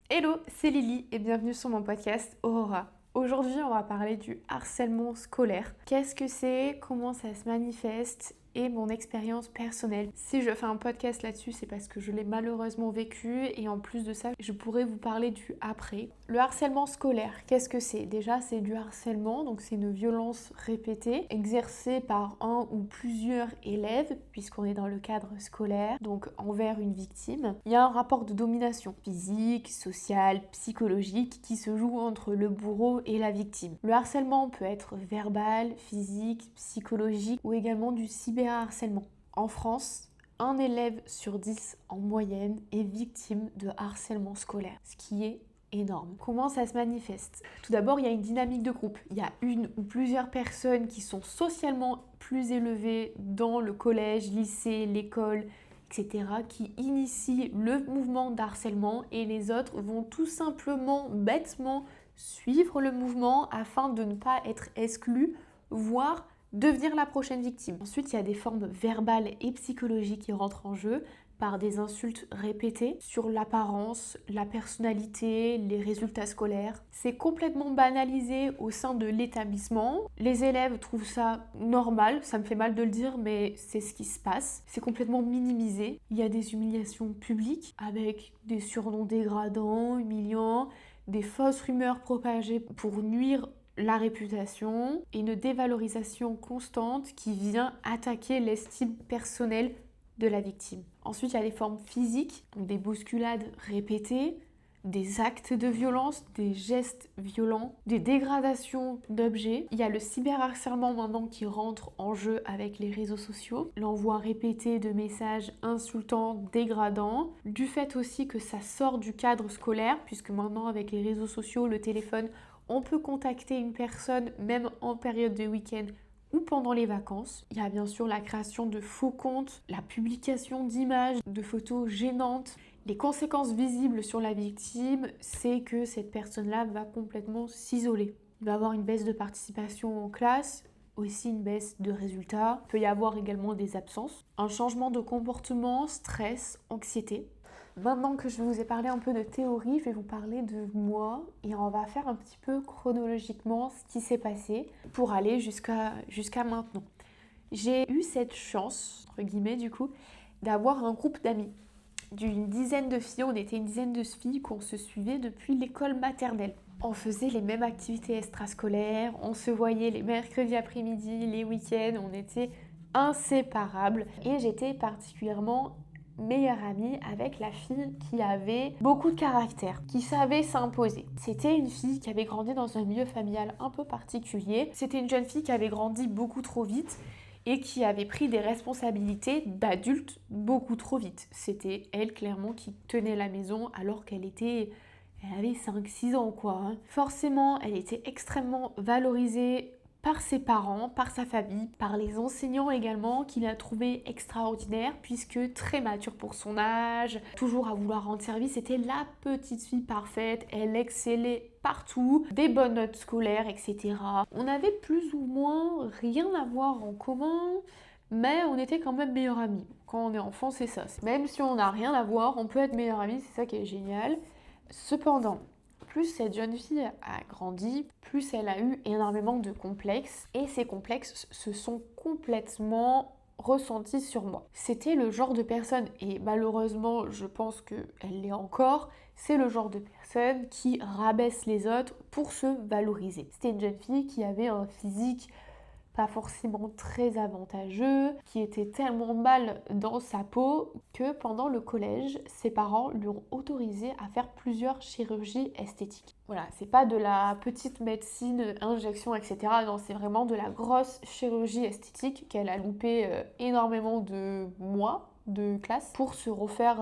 Hello, c'est Lily et bienvenue sur mon podcast Aurora. Aujourd'hui, on va parler du harcèlement scolaire. Qu'est-ce que c'est, comment ça se manifeste et mon expérience personnelle. Si je fais un podcast là-dessus, c'est parce que je l'ai malheureusement vécu et en plus de ça, je pourrais vous parler du après. Le harcèlement scolaire, qu'est-ce que c'est? Déjà, c'est du harcèlement, donc c'est une violence répétée exercée par un ou plusieurs élèves, puisqu'on est dans le cadre scolaire, donc envers une victime. Il y a un rapport de domination physique, sociale, psychologique qui se joue entre le bourreau et la victime. Le harcèlement peut être verbal, physique, psychologique ou également du cyberharcèlement. En France, un élève sur 10 en moyenne est victime de harcèlement scolaire, ce qui est énorme. Comment ça se manifeste? Tout d'abord, il y a une dynamique de groupe. Il y a une ou plusieurs personnes qui sont socialement plus élevées dans le collège, lycée, l'école, etc., qui initient le mouvement d'harcèlement et les autres vont tout simplement, bêtement, suivre le mouvement afin de ne pas être exclus, voire devenir la prochaine victime. Ensuite, il y a des formes verbales et psychologiques qui rentrent en jeu par des insultes répétées sur l'apparence, la personnalité, les résultats scolaires. C'est complètement banalisé au sein de l'établissement. Les élèves trouvent ça normal, ça me fait mal de le dire, mais c'est ce qui se passe. C'est complètement minimisé. Il y a des humiliations publiques avec des surnoms dégradants, humiliants, des fausses rumeurs propagées pour nuire la réputation et une dévalorisation constante qui vient attaquer l'estime personnelle de la victime. Ensuite, il y a les formes physiques, donc des bousculades répétées, des actes de violence, des gestes violents, des dégradations d'objets. Il y a le cyberharcèlement maintenant qui rentre en jeu avec les réseaux sociaux, l'envoi répété de messages insultants, dégradants, du fait aussi que ça sort du cadre scolaire, puisque maintenant avec les réseaux sociaux, le téléphone, on peut contacter une personne même en période de week-end ou pendant les vacances. Il y a bien sûr la création de faux comptes, la publication d'images, de photos gênantes. Les conséquences visibles sur la victime, c'est que cette personne-là va complètement s'isoler. Il va y avoir une baisse de participation en classe, aussi une baisse de résultats. Il peut y avoir également des absences, un changement de comportement, stress, anxiété. Maintenant que je vous ai parlé un peu de théorie, je vais vous parler de moi et on va faire un petit peu chronologiquement ce qui s'est passé pour aller jusqu'à maintenant. J'ai eu cette chance, entre guillemets du coup, d'avoir un groupe d'amis d'une dizaine de filles. On était une dizaine de filles qu'on se suivait depuis l'école maternelle. On faisait les mêmes activités extrascolaires, on se voyait les mercredis après-midi, les week-ends, on était inséparables et j'étais particulièrement meilleure amie avec la fille qui avait beaucoup de caractère, qui savait s'imposer. C'était une fille qui avait grandi dans un milieu familial un peu particulier. C'était une jeune fille qui avait grandi beaucoup trop vite et qui avait pris des responsabilités d'adulte beaucoup trop vite. C'était elle clairement qui tenait la maison alors elle avait 5-6 ans quoi. Forcément, elle était extrêmement valorisée par ses parents, par sa famille, par les enseignants également, qu'il a trouvé extraordinaire puisque très mature pour son âge, toujours à vouloir rendre service, c'était la petite fille parfaite, elle excellait partout, des bonnes notes scolaires, etc. On avait plus ou moins rien à voir en commun, mais on était quand même meilleurs amis. Quand on est enfant, c'est ça. Même si on n'a rien à voir, on peut être meilleurs amis, c'est ça qui est génial. Cependant, plus cette jeune fille a grandi, plus elle a eu énormément de complexes et ces complexes se sont complètement ressentis sur moi. C'était le genre de personne, et malheureusement je pense qu'elle l'est encore, c'est le genre de personne qui rabaisse les autres pour se valoriser. C'était une jeune fille qui avait un physique pas forcément très avantageux, qui était tellement mal dans sa peau que pendant le collège, ses parents lui ont autorisé à faire plusieurs chirurgies esthétiques. Voilà, c'est pas de la petite médecine, injection, etc. Non, c'est vraiment de la grosse chirurgie esthétique qu'elle a loupé énormément de mois de classe pour se refaire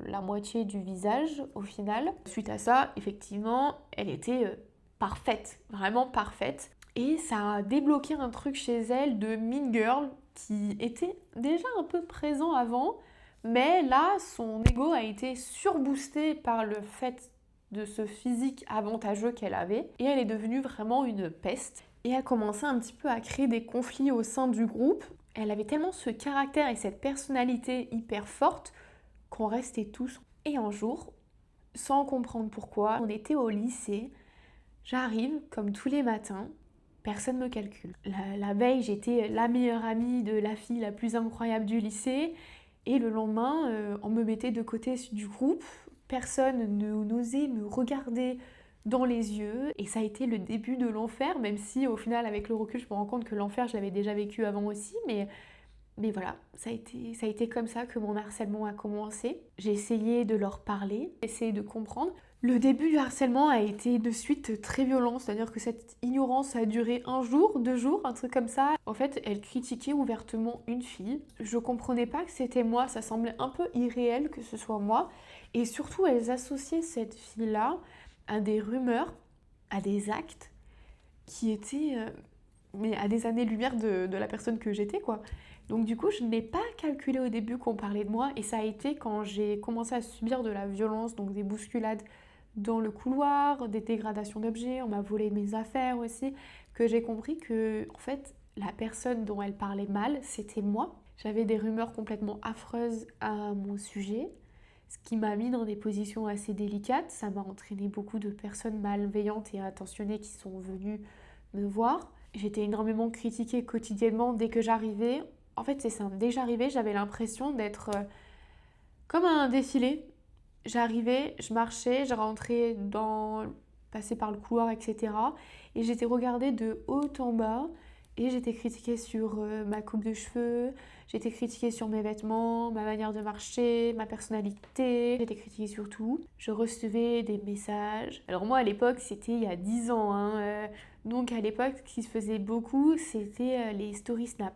la moitié du visage au final. Suite à ça, effectivement, elle était parfaite, vraiment parfaite. Et ça a débloqué un truc chez elle de mean girl qui était déjà un peu présent avant, mais là, son ego a été surboosté par le fait de ce physique avantageux qu'elle avait, et elle est devenue vraiment une peste. Et a commencé un petit peu à créer des conflits au sein du groupe. Elle avait tellement ce caractère et cette personnalité hyper forte qu'on restait tous. Et un jour, sans comprendre pourquoi. On était au lycée, j'arrive comme tous les matins, personne ne me calcule. La veille, j'étais la meilleure amie de la fille la plus incroyable du lycée, et le lendemain, on me mettait de côté du groupe, personne n'osait me regarder dans les yeux, et ça a été le début de l'enfer, même si au final, avec le recul, je me rends compte que l'enfer, je l'avais déjà vécu avant aussi, mais voilà, ça a été comme ça que mon harcèlement a commencé. J'ai essayé de leur parler, essayé de comprendre. Le début du harcèlement a été de suite très violent, c'est-à-dire que cette ignorance a duré 1 jour, 2 jours, un truc comme ça. En fait, elle critiquait ouvertement une fille. Je comprenais pas que c'était moi, ça semblait un peu irréel que ce soit moi. Et surtout, elles associaient cette fille-là à des rumeurs, à des actes qui étaient mais à des années-lumière de la personne que j'étais, quoi. Donc du coup, je n'ai pas calculé au début qu'on parlait de moi, et ça a été quand j'ai commencé à subir de la violence, donc des bousculades dans le couloir, des dégradations d'objets, on m'a volé mes affaires aussi, que j'ai compris que, en fait, la personne dont elle parlait mal, c'était moi. J'avais des rumeurs complètement affreuses à mon sujet, ce qui m'a mis dans des positions assez délicates. Ça m'a entraîné beaucoup de personnes malveillantes et attentionnées qui sont venues me voir. J'étais énormément critiquée quotidiennement dès que j'arrivais. En fait, c'est simple. Dès que j'arrivais, j'avais l'impression d'être comme un défilé. J'arrivais, je marchais, je rentrais passais par le couloir, etc. Et j'étais regardée de haut en bas. Et j'étais critiquée sur ma coupe de cheveux, j'étais critiquée sur mes vêtements, ma manière de marcher, ma personnalité. J'étais critiquée sur tout. Je recevais des messages. Alors moi, à l'époque, c'était il y a 10 ans. Donc à l'époque, ce qui se faisait beaucoup, c'était les stories Snap.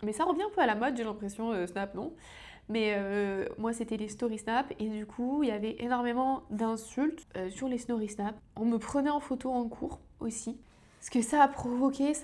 Mais ça revient un peu à la mode, j'ai l'impression, Snap, non? Mais moi, c'était les stories Snap, et du coup, il y avait énormément d'insultes sur les stories Snap. On me prenait en photo en cours aussi. Ce que ça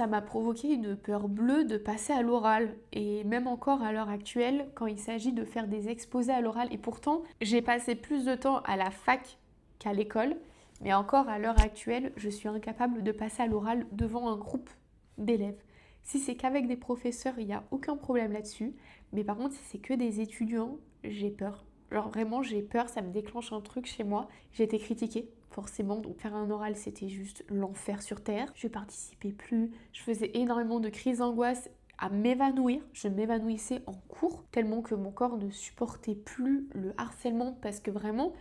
m'a provoqué une peur bleue de passer à l'oral. Et même encore à l'heure actuelle, quand il s'agit de faire des exposés à l'oral, et pourtant, j'ai passé plus de temps à la fac qu'à l'école, mais encore à l'heure actuelle, je suis incapable de passer à l'oral devant un groupe d'élèves. Si c'est qu'avec des professeurs, il n'y a aucun problème là-dessus. Mais par contre, si c'est que des étudiants, j'ai peur. Genre vraiment, j'ai peur, ça me déclenche un truc chez moi. J'ai été critiquée, forcément. Donc faire un oral, c'était juste l'enfer sur Terre. Je participais plus. Je faisais énormément de crises d'angoisse à m'évanouir. Je m'évanouissais en cours, tellement que mon corps ne supportait plus le harcèlement, parce que vraiment,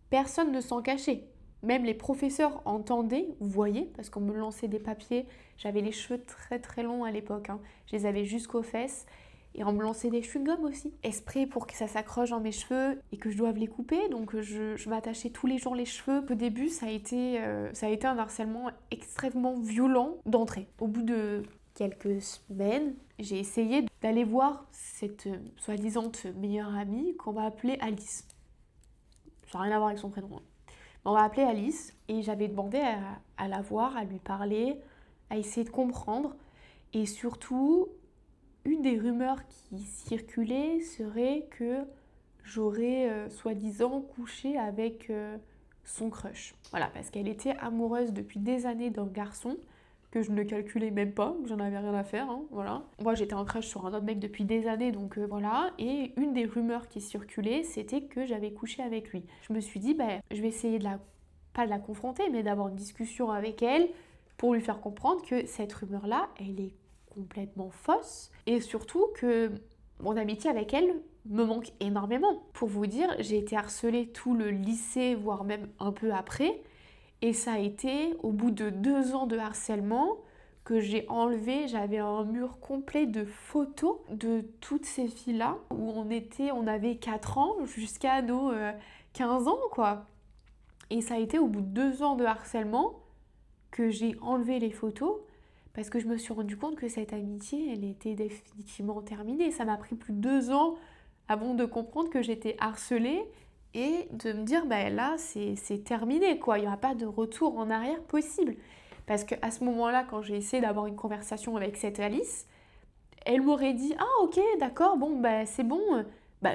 personne ne s'en cachait. Même les professeurs entendaient, voyaient, parce qu'on me lançait des papiers. J'avais les cheveux très très longs à l'époque, Je les avais jusqu'aux fesses. Et on me lançait des chewing-gums aussi, exprès pour que ça s'accroche dans mes cheveux et que je doive les couper. Donc je m'attachais tous les jours les cheveux. Au début, ça a été un harcèlement extrêmement violent d'entrée. Au bout de quelques semaines, j'ai essayé d'aller voir cette soi-disant meilleure amie qu'on va appeler Alice. Ça n'a rien à voir avec son prénom. On va appeler Alice, et j'avais demandé à la voir, à lui parler, à essayer de comprendre. Et surtout, une des rumeurs qui circulait serait que j'aurais soi-disant couché avec son crush. Voilà, parce qu'elle était amoureuse depuis des années d'un garçon que je ne calculais même pas, que j'en avais rien à faire, voilà. Moi, j'étais en crush sur un autre mec depuis des années, donc voilà. Et une des rumeurs qui circulait, c'était que j'avais couché avec lui. Je me suis dit, je vais essayer pas de la confronter, mais d'avoir une discussion avec elle pour lui faire comprendre que cette rumeur-là, elle est complètement fausse, et surtout que mon amitié avec elle me manque énormément. Pour vous dire, j'ai été harcelée tout le lycée, voire même un peu après, et ça a été au bout de 2 ans de harcèlement que j'ai enlevé. J'avais un mur complet de photos de toutes ces filles-là, où on avait 4 ans jusqu'à nos 15 ans, quoi. Et ça a été au bout de 2 ans de harcèlement que j'ai enlevé les photos, parce que je me suis rendu compte que cette amitié, elle était définitivement terminée. Ça m'a pris plus de 2 ans avant de comprendre que j'étais harcelée, et de me dire, là, c'est terminé, quoi. Il n'y aura pas de retour en arrière possible. Parce qu'à ce moment-là, quand j'ai essayé d'avoir une conversation avec cette Alice, elle m'aurait dit, ah ok, d'accord, bon, c'est bon,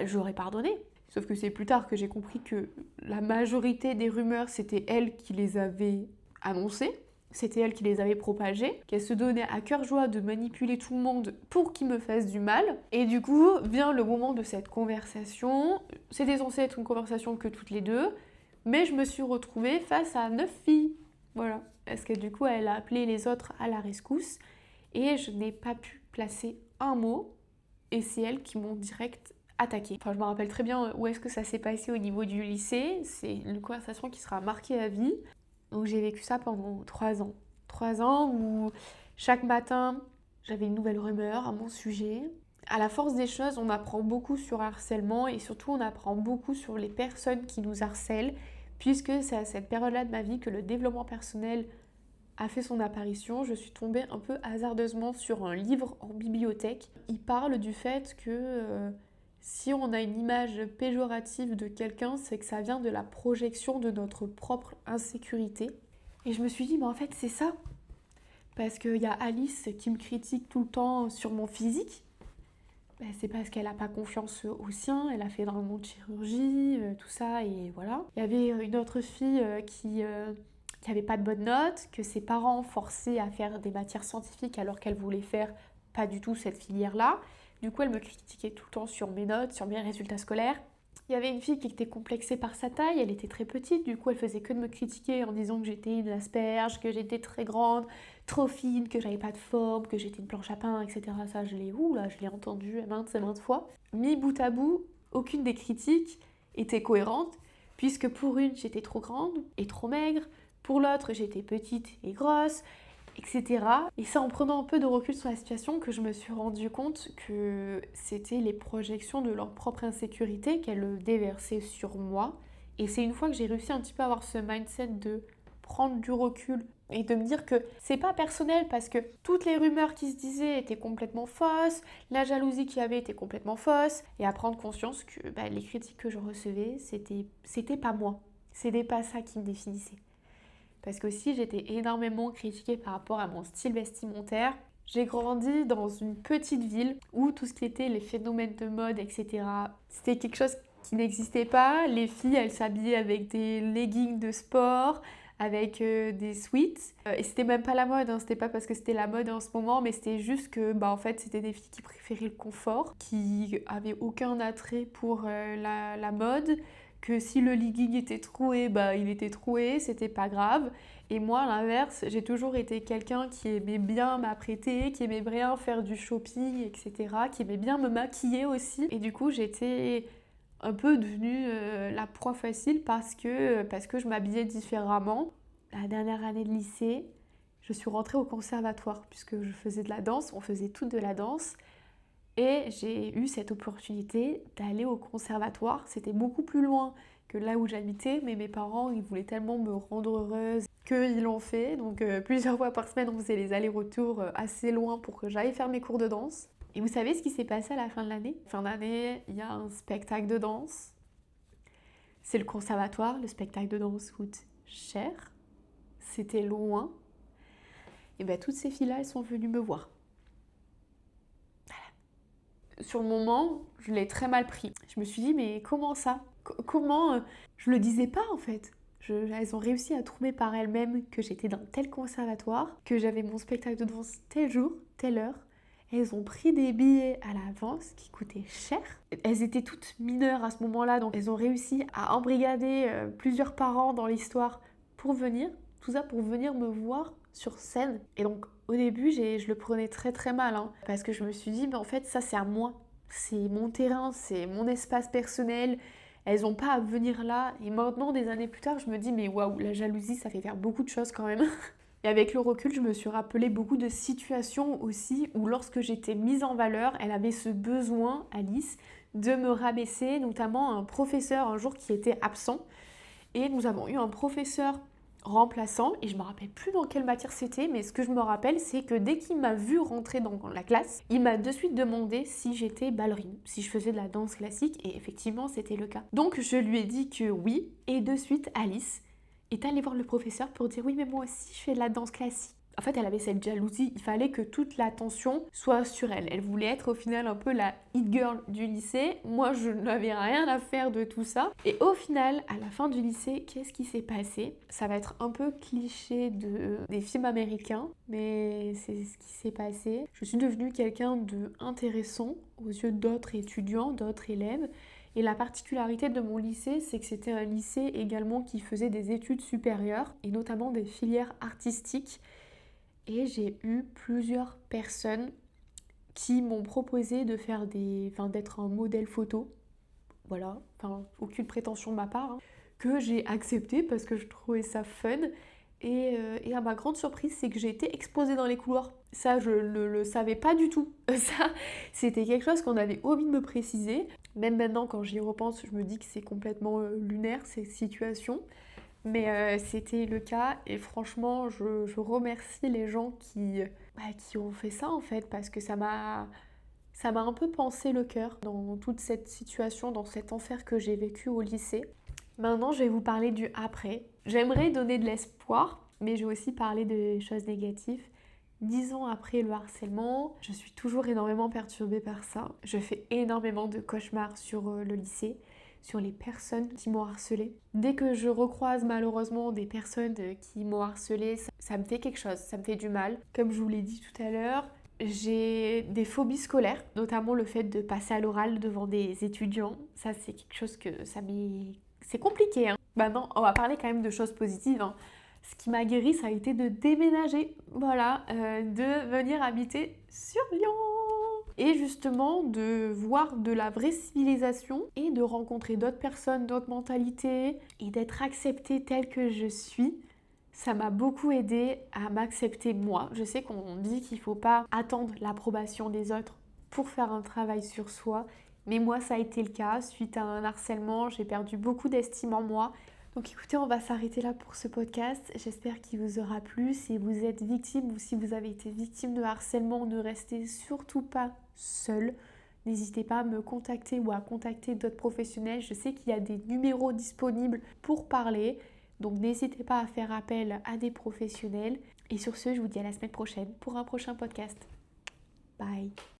j'aurais pardonné. Sauf que c'est plus tard que j'ai compris que la majorité des rumeurs, c'était elle qui les avait annoncées. c'était elle qui les avait propagés, qu'elle se donnait à cœur joie de manipuler tout le monde pour qu'ils me fassent du mal. Et du coup, vient le moment de cette conversation. C'était censé être une conversation que toutes les deux, mais je me suis retrouvée face à 9 filles. Voilà. Parce que du coup, elle a appelé les autres à la rescousse et je n'ai pas pu placer un mot et c'est elles qui m'ont direct attaquée. Enfin, je me rappelle très bien où est-ce que ça s'est passé au niveau du lycée. C'est une conversation qui sera marquée à vie. Donc j'ai vécu ça pendant 3 ans. 3 ans où chaque matin, j'avais une nouvelle rumeur à mon sujet. À la force des choses, on apprend beaucoup sur harcèlement et surtout on apprend beaucoup sur les personnes qui nous harcèlent, puisque c'est à cette période-là de ma vie que le développement personnel a fait son apparition. Je suis tombée un peu hasardeusement sur un livre en bibliothèque. Il parle du fait que si on a une image péjorative de quelqu'un, c'est que ça vient de la projection de notre propre insécurité. Et je me suis dit, mais en fait c'est ça. Parce qu'il y a Alice qui me critique tout le temps sur mon physique. C'est parce qu'elle n'a pas confiance au sien, elle a fait énormément de chirurgie, tout ça, et voilà. Il y avait une autre fille qui avait pas de bonnes notes, que ses parents forçaient à faire des matières scientifiques alors qu'elle voulait faire pas du tout cette filière-là. Du coup, elle me critiquait tout le temps sur mes notes, sur mes résultats scolaires. Il y avait une fille qui était complexée par sa taille, elle était très petite, du coup elle faisait que de me critiquer en disant que j'étais une asperge, que j'étais très grande, trop fine, que j'avais pas de forme, que j'étais une planche à pain, etc. Ça, je l'ai entendu maintes et maintes fois. Mis bout à bout, aucune des critiques était cohérente, puisque pour une, j'étais trop grande et trop maigre, pour l'autre, j'étais petite et grosse, etc. Et c'est en prenant un peu de recul sur la situation que je me suis rendu compte que c'était les projections de leur propre insécurité qu'elles déversaient sur moi. Et c'est une fois que j'ai réussi un petit peu à avoir ce mindset de prendre du recul et de me dire que c'est pas personnel parce que toutes les rumeurs qui se disaient étaient complètement fausses, la jalousie qu'il y avait était complètement fausse, et à prendre conscience que les critiques que je recevais, c'était pas moi. C'était pas ça qui me définissait. Parce qu'aussi, j'étais énormément critiquée par rapport à mon style vestimentaire. J'ai grandi dans une petite ville où tout ce qui était les phénomènes de mode, etc., c'était quelque chose qui n'existait pas. Les filles, elles s'habillaient avec des leggings de sport, avec des sweats. Et c'était même pas la mode, c'était pas parce que c'était la mode en ce moment, mais c'était juste que en fait, c'était des filles qui préféraient le confort, qui avaient aucun attrait pour la mode, que si le legging était troué, il était troué, c'était pas grave. Et moi, à l'inverse, j'ai toujours été quelqu'un qui aimait bien m'apprêter, qui aimait bien faire du shopping, etc., qui aimait bien me maquiller aussi. Et du coup, j'étais un peu devenue la proie facile parce que je m'habillais différemment. La dernière année de lycée, je suis rentrée au conservatoire puisque je faisais de la danse, on faisait toutes de la danse. Et j'ai eu cette opportunité d'aller au conservatoire. C'était beaucoup plus loin que là où j'habitais, mais mes parents, ils voulaient tellement me rendre heureuse qu'ils l'ont fait. Donc plusieurs fois par semaine, on faisait les allers-retours assez loin pour que j'aille faire mes cours de danse. Et vous savez ce qui s'est passé à la fin de l'année ? Fin d'année, il y a un spectacle de danse. C'est le conservatoire, le spectacle de danse coûte cher. C'était loin. Et toutes ces filles-là, elles sont venues me voir. Sur le moment, je l'ai très mal pris. Je me suis dit, mais comment ça ? Comment je le disais pas en fait. Elles ont réussi à trouver par elles-mêmes que j'étais dans tel conservatoire, que j'avais mon spectacle de danse tel jour, telle heure. Elles ont pris des billets à l'avance qui coûtaient cher. Elles étaient toutes mineures à ce moment-là, donc elles ont réussi à embrigader plusieurs parents dans l'histoire pour venir. Tout ça pour venir me voir sur scène. Et donc au début, je le prenais très très mal, parce que je me suis dit, mais en fait ça c'est à moi. C'est mon terrain, c'est mon espace personnel. Elles n'ont pas à venir là. Et maintenant, des années plus tard, je me dis, mais waouh, la jalousie, ça fait faire beaucoup de choses quand même. Et avec le recul, je me suis rappelé beaucoup de situations aussi où lorsque j'étais mise en valeur, elle avait ce besoin, Alice, de me rabaisser, notamment un professeur un jour qui était absent. Et nous avons eu un professeur remplaçant, et je me rappelle plus dans quelle matière c'était, mais ce que je me rappelle, c'est que dès qu'il m'a vu rentrer dans la classe, il m'a de suite demandé si j'étais ballerine, si je faisais de la danse classique, et effectivement, c'était le cas. Donc, je lui ai dit que oui, et de suite, Alice est allée voir le professeur pour dire oui, mais moi aussi, je fais de la danse classique. En fait, elle avait cette jalousie, il fallait que toute l'attention soit sur elle. Elle voulait être au final un peu la hit girl du lycée. Moi, je n'avais rien à faire de tout ça. Et au final, à la fin du lycée, qu'est-ce qui s'est passé? Ça va être un peu cliché des films américains, mais c'est ce qui s'est passé. Je suis devenue quelqu'un d'intéressant aux yeux d'autres étudiants, d'autres élèves. Et la particularité de mon lycée, c'est que c'était un lycée également qui faisait des études supérieures, et notamment des filières artistiques. Et j'ai eu plusieurs personnes qui m'ont proposé de faire d'être un modèle photo. Voilà, aucune prétention de ma part, hein, que j'ai accepté parce que je trouvais ça fun. Et à ma grande surprise, c'est que j'ai été exposée dans les couloirs. Ça, je ne le savais pas du tout. Ça, c'était quelque chose qu'on avait omis de me préciser. Même maintenant, quand j'y repense, je me dis que c'est complètement lunaire, cette situation. Mais c'était le cas et franchement, je remercie les gens qui ont fait ça en fait parce que ça m'a un peu pansé le cœur dans toute cette situation, dans cet enfer que j'ai vécu au lycée. Maintenant, je vais vous parler du après. J'aimerais donner de l'espoir, mais je vais aussi parler de choses négatives. 10 ans après le harcèlement, je suis toujours énormément perturbée par ça. Je fais énormément de cauchemars sur le lycée, sur les personnes qui m'ont harcelée. Dès que je recroise malheureusement des personnes qui m'ont harcelée, ça me fait quelque chose, ça me fait du mal. Comme je vous l'ai dit tout à l'heure, j'ai des phobies scolaires, notamment le fait de passer à l'oral devant des étudiants. Ça, c'est quelque chose que c'est compliqué, hein. Maintenant, on va parler quand même de choses positives, hein. Ce qui m'a guéri, ça a été de déménager, voilà, de venir habiter sur Lyon. Et justement, de voir de la vraie civilisation et de rencontrer d'autres personnes, d'autres mentalités et d'être acceptée telle que je suis. Ça m'a beaucoup aidé à m'accepter moi. Je sais qu'on dit qu'il ne faut pas attendre l'approbation des autres pour faire un travail sur soi. Mais moi, ça a été le cas. Suite à un harcèlement, j'ai perdu beaucoup d'estime en moi. Donc écoutez, on va s'arrêter là pour ce podcast. J'espère qu'il vous aura plu. Si vous êtes victime ou si vous avez été victime de harcèlement, ne restez surtout pas seul. N'hésitez pas à me contacter ou à contacter d'autres professionnels. Je sais qu'il y a des numéros disponibles pour parler. Donc n'hésitez pas à faire appel à des professionnels. Et sur ce, je vous dis à la semaine prochaine pour un prochain podcast. Bye!